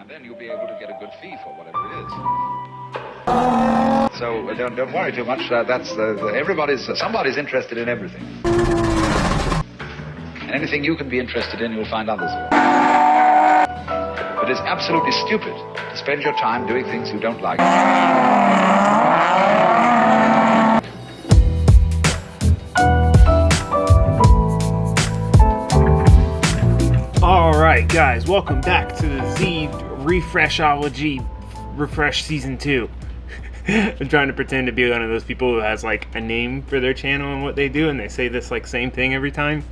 And then you'll be able to get a good fee for whatever it is. So don't worry too much. Somebody's interested in everything. And anything you can be interested in, you'll find others will. But it's absolutely stupid to spend your time doing things you don't like. All right, guys, welcome back to the Z Refreshology Refresh Season 2. I'm trying to pretend to be one of those people who has like a name for their channel and what they do, and they say this like same thing every time.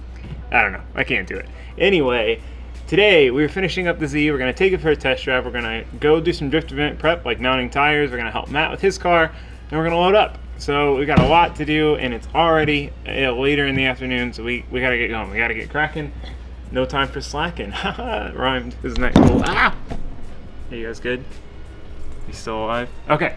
I don't know, I can't do it. Anyway, today we're finishing up the Z. We're going to take it for a test drive. We're going to go do some drift event prep, like mounting tires. We're going to help Matt with his car, and we're going to load up. So we got a lot to do, and it's already later in the afternoon, so we got to get going. We got to get cracking. No time for slacking. Haha, rhymed. Isn't that cool? Ah! Are you guys good? You still alive? Okay.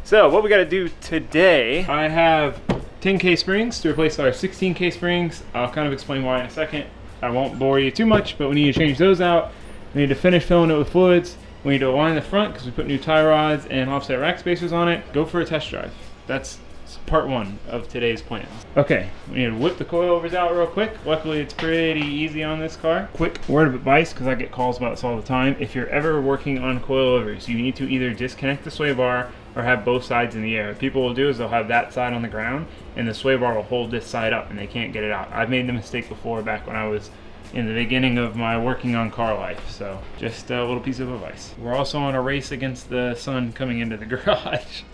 So what we got to do today, I have 10K springs to replace our 16K springs. I'll kind of explain why in a second. I won't bore you too much, but we need to change those out. We need to finish filling it with fluids. We need to align the front because we put new tie rods and offset rack spacers on it. Go for a test drive. That's part one of today's plans. Okay, we need to whip the coilovers out real quick. Luckily, it's pretty easy on this car. Quick word of advice, because I get calls about this all the time. If you're ever working on coilovers, you need to either disconnect the sway bar or have both sides in the air. What people will do is they'll have that side on the ground and the sway bar will hold this side up and they can't get it out. I've made the mistake before back when I was in the beginning of my working on car life, so just a little piece of advice. We're also on a race against the sun coming into the garage.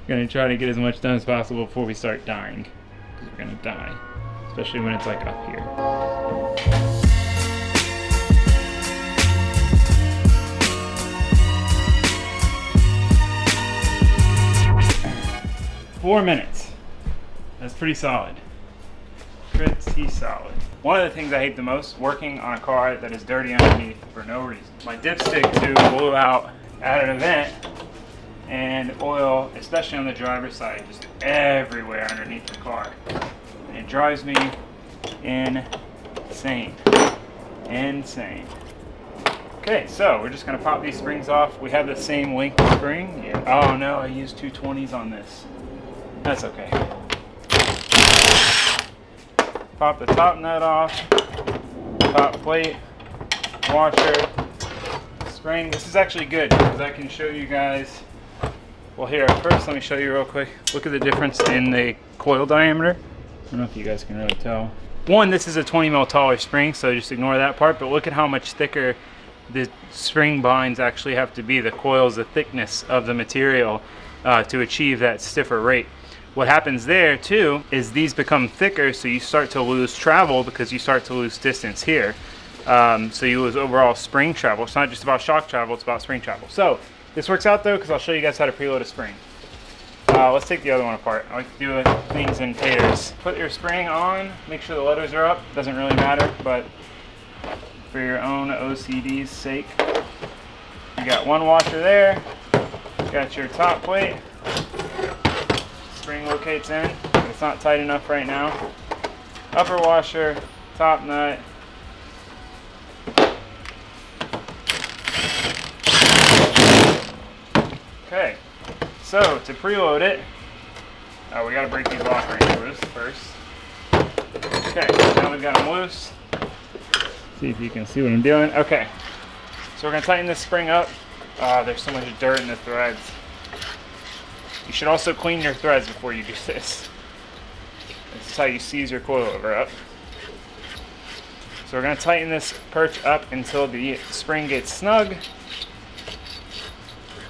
Gonna try to get as much done as possible before we start dying, because we're gonna die, especially when it's like up here. 4 minutes. That's pretty solid. Pretty solid. One of the things I hate the most, working on a car that is dirty underneath for no reason. My dipstick tube blew out at an event, and oil, especially on the driver's side, just everywhere underneath the car. And it drives me insane. Insane. Okay, so we're just gonna pop these springs off. We have the same length spring. Yeah. Oh no, I used 220s on this. That's okay. Pop the top nut off, top plate, washer, spring. This is actually good because I can show you guys. Well, here, first let me show you real quick. Look at the difference in the coil diameter. I don't know if you guys can really tell. One, this is a 20 mil taller spring, so just ignore that part, but look at how much thicker the spring binds actually have to be. The coils, the thickness of the material to achieve that stiffer rate. What happens there too is these become thicker, so you start to lose travel because you start to lose distance here. So you lose overall spring travel. It's not just about shock travel, it's about spring travel. So this works out though, because I'll show you guys how to preload a spring. Let's take the other one apart. I like to do things in pairs. Put your spring on, make sure the letters are up. Doesn't really matter, but for your own OCD's sake. You got one washer there, got your top plate. Spring locates in, but it's not tight enough right now. Upper washer, top nut. Okay, so to preload it, we gotta break these lock rings loose first. Okay, now we've got them loose. See if you can see what I'm doing. Okay, so we're gonna tighten this spring up. There's so much dirt in the threads. You should also clean your threads before you do this. This is how you seize your coilover up. So we're going to tighten this perch up until the spring gets snug.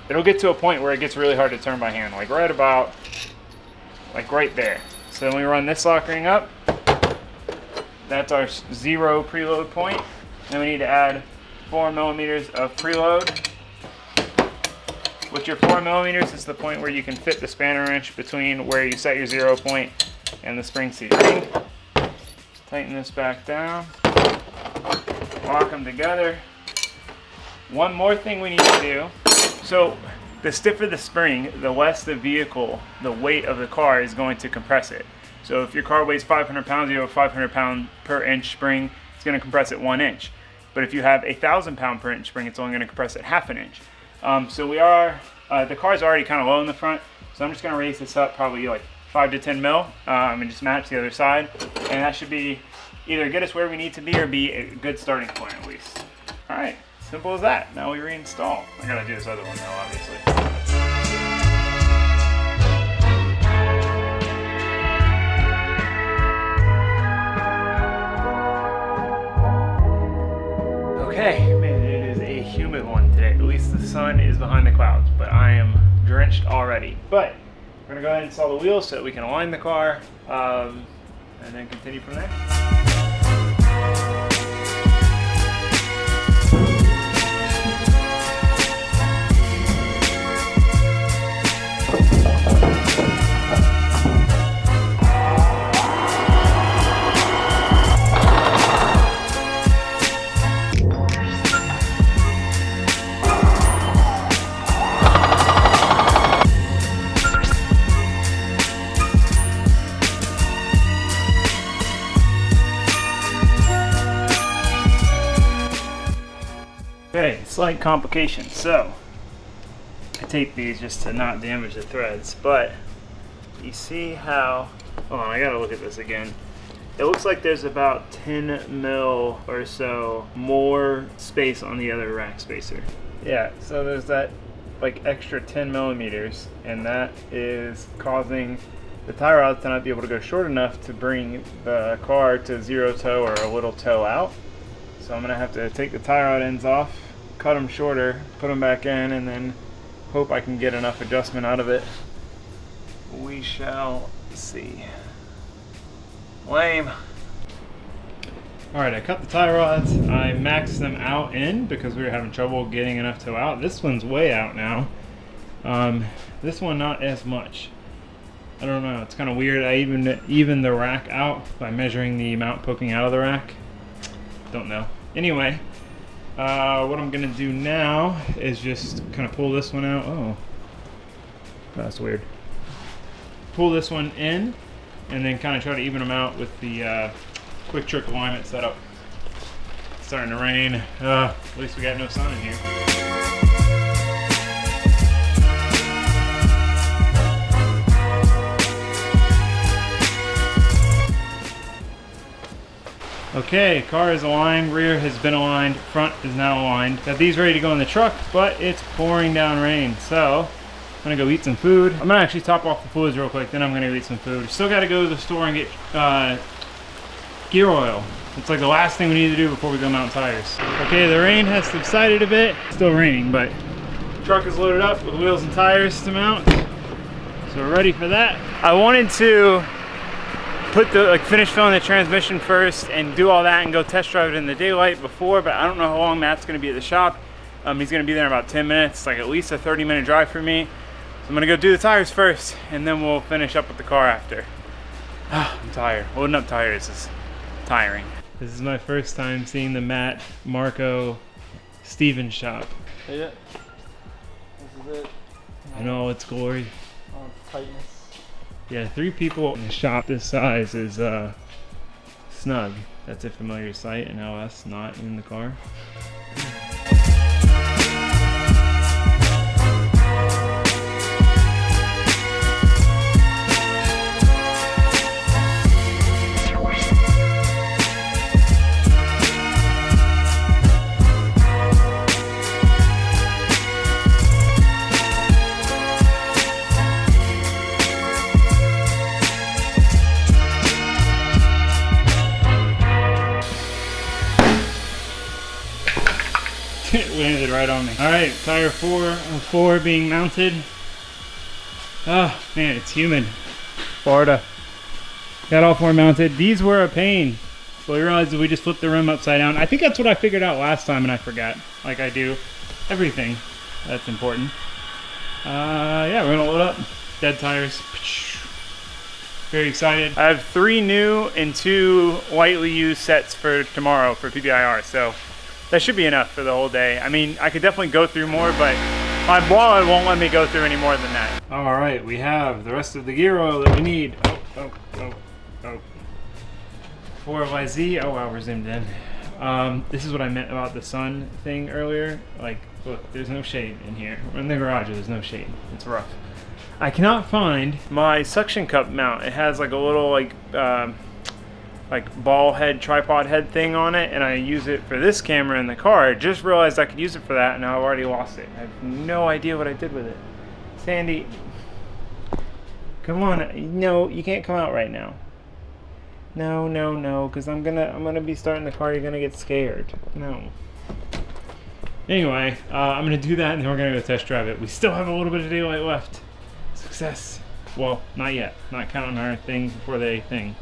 It'll get to a point where it gets really hard to turn by hand, like right there. So then we run this lock ring up. That's our 0 preload point. Then we need to add 4 millimeters of preload. With your 4 millimeters, it's the point where you can fit the spanner wrench between where you set your 0 point and the spring seat ring. Tighten this back down. Lock them together. One more thing we need to do. So the stiffer the spring, the less the vehicle, the weight of the car is going to compress it. So if your car weighs 500 pounds, you have a 500 pound per inch spring, it's going to compress it 1 inch. But if you have a 1,000 pound per inch spring, it's only going to compress at ½ inch. So we are, the car's already kind of low in the front, so I'm just going to raise this up probably like 5 to 10 mil and just match the other side. And that should be either get us where we need to be or be a good starting point at least. All right, simple as that. Now we reinstall. I gotta do this other one though, obviously. Okay, man, it is a humid one today. At least the sun is behind the clouds, but I am drenched already. But we're gonna go ahead and install the wheels so that we can align the car and then continue from there. Okay, slight complication. So, I tape these just to not damage the threads, but you see how, hold on, I gotta look at this again. It looks like there's about 10 mil or so more space on the other rack spacer. Yeah, so there's that like extra 10 millimeters, and that is causing the tie rods to not be able to go short enough to bring the car to zero toe or a little toe out. So I'm gonna have to take the tie rod ends off, cut them shorter, put them back in, and then hope I can get enough adjustment out of it. We shall see. Lame. Alright, I cut the tie rods. I maxed them out in because we were having trouble getting enough toe out. This one's way out now. This one not as much. I don't know, it's kind of weird. I even the rack out by measuring the amount poking out of the rack. Don't know. Anyway, what I'm gonna do now is just kind of pull this one out. Oh, that's weird. Pull this one in and then kind of try to even them out with the quick trick alignment setup. It's starting to rain. At least we got no sun in here. Okay, car is aligned, rear has been aligned, front is now aligned. Got these ready to go in the truck, but it's pouring down rain, so I'm gonna go eat some food. I'm gonna actually top off the fluids real quick, then I'm gonna go eat some food. Still gotta go to the store and get gear oil. It's like the last thing we need to do before we go mount tires. Okay, the rain has subsided a bit. Still raining, but the truck is loaded up with wheels and tires to mount. So we're ready for that. I wanted to finish filling the transmission first and do all that and go test drive it in the daylight before, but I don't know how long Matt's gonna be at the shop. He's gonna be there in about 10 minutes, like at least a 30-minute drive for me. So I'm gonna go do the tires first and then we'll finish up with the car after. I'm tired. Loading up tires is tiring. This is my first time seeing the Matt, Marco, Steven shop. Yeah. This is it. In all its glory. All its tightness. Yeah, 3 people in a shop this size is snug. That's a familiar sight, and now us not in the car. It landed right on me. Alright, tire 404 being mounted. Oh man, it's humid. Florida. Got all 4 mounted. These were a pain. So we realized that we just flipped the rim upside down. I think that's what I figured out last time and I forgot. Like I do everything that's important. Yeah, we're gonna load up. Dead tires. Very excited. I have 3 new and 2 lightly used sets for tomorrow for PBIR, so that should be enough for the whole day. I mean, I could definitely go through more, but my wallet won't let me go through any more than that. All right, we have the rest of the gear oil that we need. Oh. 4YZ, oh wow, we're zoomed in. This is what I meant about the sun thing earlier. Like, look, there's no shade in here. In the garage, there's no shade. It's rough. I cannot find my suction cup mount. It has like a little like ball head, tripod head thing on it, and I use it for this camera in the car. I just realized I could use it for that, and now I've already lost it. I have no idea what I did with it. Sandy, come on. No, you can't come out right now. No, because I'm gonna be starting the car. You're gonna get scared. No. Anyway, I'm gonna do that, and then we're gonna go test drive it. We still have a little bit of daylight left. Success. Well, not yet. Not counting our things before they thing.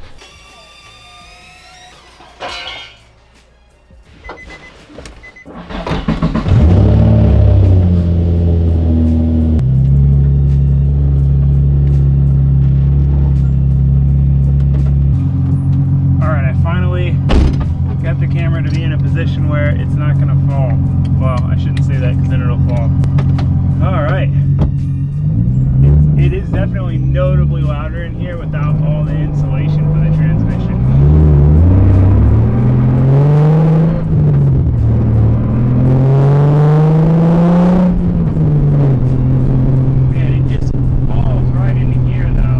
To be in a position where it's not going to fall. Well, I shouldn't say that because then it'll fall. All right. It is definitely notably louder in here without all the insulation for the transmission. Man, it just falls right into gear though.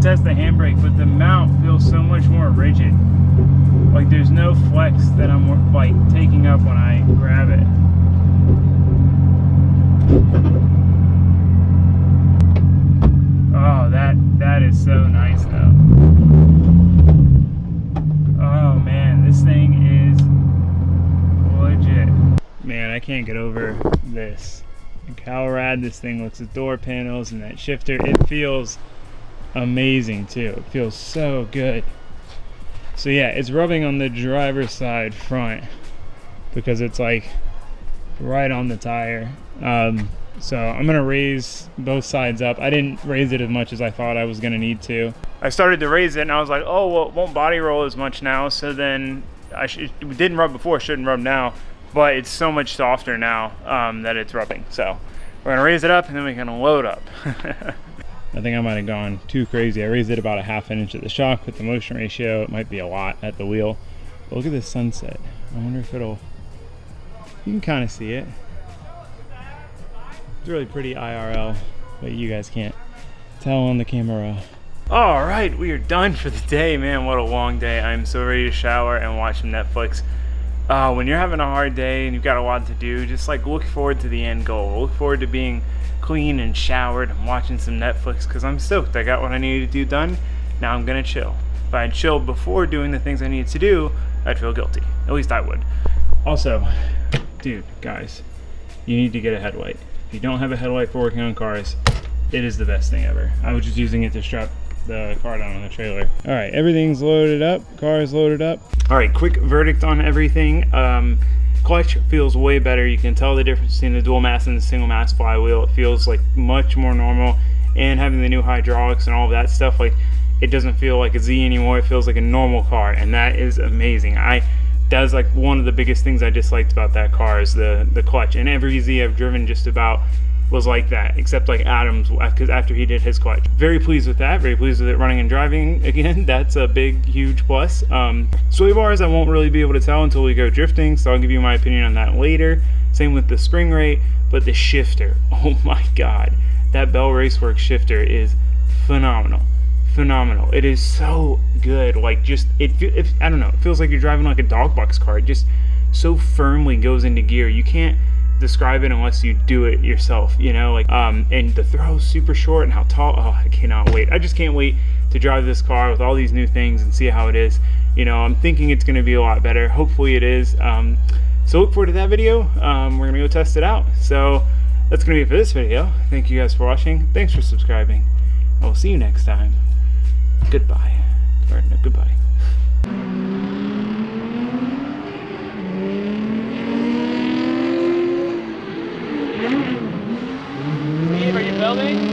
Test the handbrake, but the mount feels so much more rigid. Like there's no flex that I'm like taking up when I grab it. Oh, that is so nice though. Oh man, this thing is legit. Man, I can't get over this. Look how rad this thing looks. The door panels and that shifter, it feels amazing too. It feels so good. So yeah, it's rubbing on the driver's side front because it's like right on the tire. So I'm gonna raise both sides up. I didn't raise it as much as I thought I was gonna need to. I started to raise it and I was like, oh well, it won't body roll as much now. So then it didn't rub before, shouldn't rub now, but it's so much softer now that it's rubbing. So we're gonna raise it up and then we're gonna load up. I think I might have gone too crazy. I raised it about a ½ inch at the shock with the motion ratio. It might be a lot at the wheel. But look at this sunset. I wonder if it'll, you can kind of see it. It's really pretty IRL, but you guys can't tell on the camera. All right, we are done for the day, man. What a long day. I'm so ready to shower and watch some Netflix. When you're having a hard day and you've got a lot to do, just like look forward to the end goal. Look forward to being clean and showered and watching some Netflix because I'm stoked. I got what I needed to do done. Now I'm gonna chill. If I had chilled before doing the things I needed to do, I'd feel guilty. At least I would. Also, dude, guys, you need to get a headlight. If you don't have a headlight for working on cars, it is the best thing ever. I was just using it to strap the car down on the trailer. All right, everything's loaded up. Car is loaded up. All right, quick verdict on everything. Clutch feels way better. You can tell the difference between the dual mass and the single mass flywheel. It feels like much more normal, and having the new hydraulics and all of that stuff, like it doesn't feel like a Z anymore. It feels like a normal car, and that is amazing. That's like one of the biggest things I disliked about that car is the clutch. And every Z I've driven just about, was like that, except like Adam's, because after he did his clutch. Very pleased with that, very pleased with it running and driving again. That's a big, huge plus. Sway bars I won't really be able to tell until we go drifting, so I'll give you my opinion on that later. Same with the spring rate, but the shifter, oh my god, that Bell Raceworks shifter is phenomenal. It is so good. Like, just I don't know, it feels like you're driving like a dog box car. It just so firmly goes into gear. You can't describe it unless you do it yourself, you know. Like and the throw's super short, and how tall. Oh, I cannot wait. I just can't wait to drive this car with all these new things and see how it is. You know, I'm thinking it's going to be a lot better. Hopefully it is. So look forward to that video. We're gonna go test it out. So that's gonna be it for this video. Thank you guys for watching. Thanks for subscribing. I will see you next time. Goodbye. Or no, goodbye. Steve, are you building?